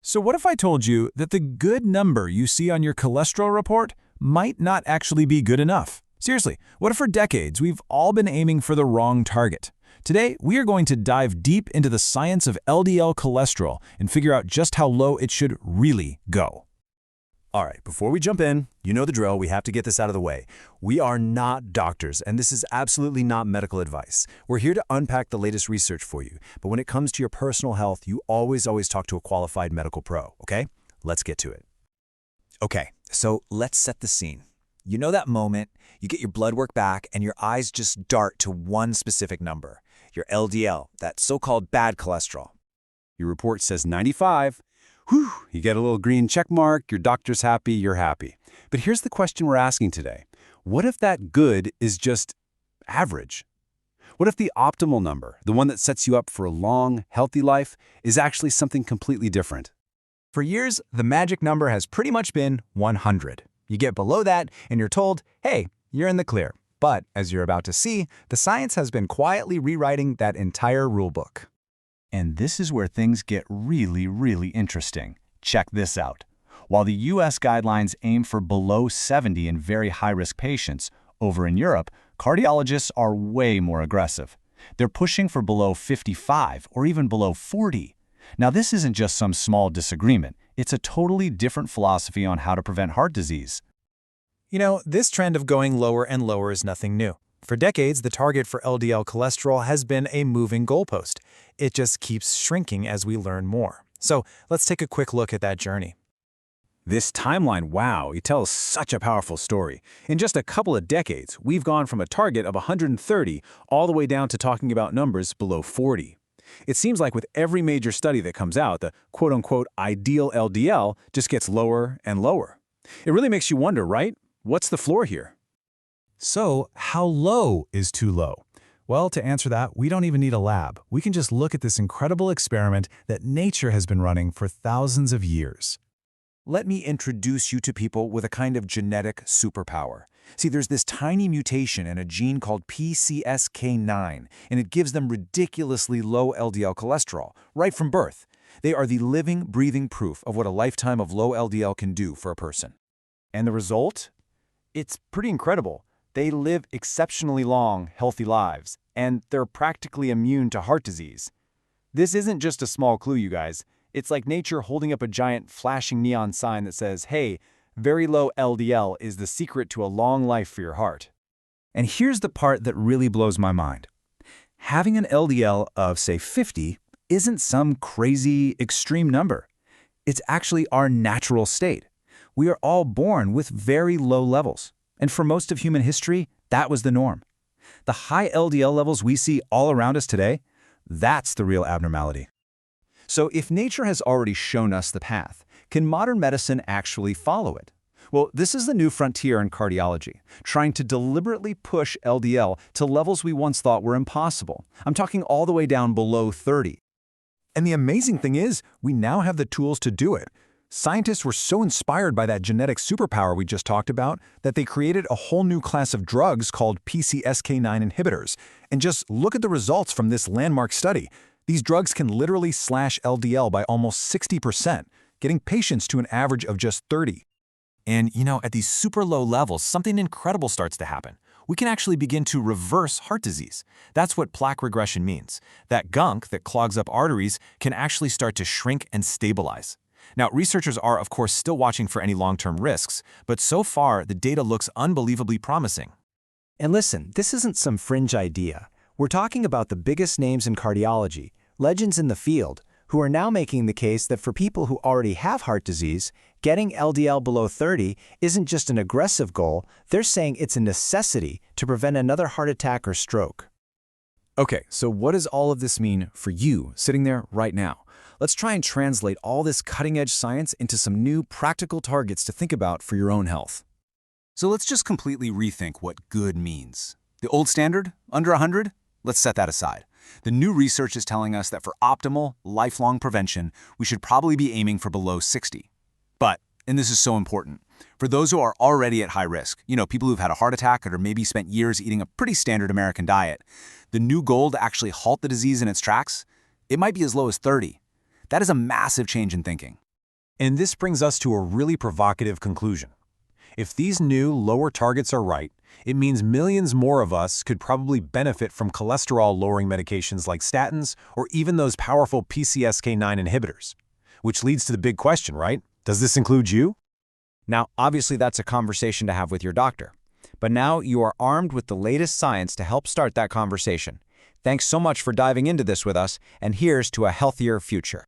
So what if I told you that the good number you see on your cholesterol report might not actually be good enough? Seriously, what if for decades we've all been aiming for the wrong target? Today, we are going to dive deep into the science of LDL cholesterol and figure out just how low it should really go. All right, before we jump in, you know the drill, we have to get this out of the way. We are not doctors, and this is absolutely not medical advice. We're here to unpack the latest research for you, but when it comes to your personal health, you always talk to a qualified medical pro, okay? Let's get to it. Okay, so let's set the scene. You know that moment, you get your blood work back and your eyes just dart to one specific number, your LDL, that so-called bad cholesterol. Your report says 95. Whew, you get a little green check mark, your doctor's happy, you're happy. But here's the question we're asking today. What if that good is just average? What if the optimal number, the one that sets you up for a long, healthy life, is actually something completely different? For years, the magic number has pretty much been 100. You get below that, and you're told, hey, you're in the clear. But, as you're about to see, the science has been quietly rewriting that entire rulebook. And this is where things get really interesting. Check this out. While the US guidelines aim for below 70 in very high-risk patients, over in Europe, cardiologists are way more aggressive. They're pushing for below 55 or even below 40. Now, this isn't just some small disagreement. It's a totally different philosophy on how to prevent heart disease. You know, this trend of going lower and lower is nothing new. For decades, the target for LDL cholesterol has been a moving goalpost. It just keeps shrinking as we learn more. So let's take a quick look at that journey. This timeline, wow, it tells such a powerful story. In just a couple of decades, we've gone from a target of 130 all the way down to talking about numbers below 40. It seems like with every major study that comes out, the quote-unquote ideal LDL just gets lower and lower. It really makes you wonder, right? What's the floor here? So, how low is too low? Well, to answer that, we don't even need a lab. We can just look at this incredible experiment that nature has been running for thousands of years. Let me introduce you to people with a kind of genetic superpower. See, there's this tiny mutation in a gene called PCSK9, and it gives them ridiculously low LDL cholesterol, right from birth. They are the living, breathing proof of what a lifetime of low LDL can do for a person. And the result? It's pretty incredible. They live exceptionally long, healthy lives, and they're practically immune to heart disease. This isn't just a small clue, you guys. It's like nature holding up a giant flashing neon sign that says, hey, very low LDL is the secret to a long life for your heart. And here's the part that really blows my mind. Having an LDL of, say, 50 isn't some crazy, extreme number. It's actually our natural state. We are all born with very low levels. And for most of human history, that was the norm. The high LDL levels we see all around us today, that's the real abnormality. So if nature has already shown us the path, can modern medicine actually follow it? Well, this is the new frontier in cardiology, trying to deliberately push LDL to levels we once thought were impossible. I'm talking all the way down below 30. And the amazing thing is, we now have the tools to do it. Scientists were so inspired by that genetic superpower we just talked about that they created a whole new class of drugs called PCSK9 inhibitors. And just look at the results from this landmark study. These drugs can literally slash LDL by almost 60%, getting patients to an average of just 30. And, you know, at these super low levels, something incredible starts to happen. We can actually begin to reverse heart disease. That's what plaque regression means. That gunk that clogs up arteries can actually start to shrink and stabilize. Now, researchers are, of course, still watching for any long-term risks, but so far, the data looks unbelievably promising. And listen, this isn't some fringe idea. We're talking about the biggest names in cardiology, legends in the field, who are now making the case that for people who already have heart disease, getting LDL below 30 isn't just an aggressive goal, they're saying it's a necessity to prevent another heart attack or stroke. Okay, so what does all of this mean for you sitting there right now? Let's try and translate all this cutting-edge science into some new practical targets to think about for your own health. So let's just completely rethink what good means. The old standard, under 100? Let's set that aside. The new research is telling us that for optimal, lifelong prevention, we should probably be aiming for below 60. But, and this is so important, for those who are already at high risk, people who've had a heart attack or maybe spent years eating a pretty standard American diet, the new goal to actually halt the disease in its tracks, it might be as low as 30. That is a massive change in thinking. And this brings us to a really provocative conclusion. If these new, lower targets are right, it means millions more of us could probably benefit from cholesterol-lowering medications like statins or even those powerful PCSK9 inhibitors. Which leads to the big question, right? Does this include you? Now, obviously that's a conversation to have with your doctor. But now you are armed with the latest science to help start that conversation. Thanks so much for diving into this with us, and here's to a healthier future.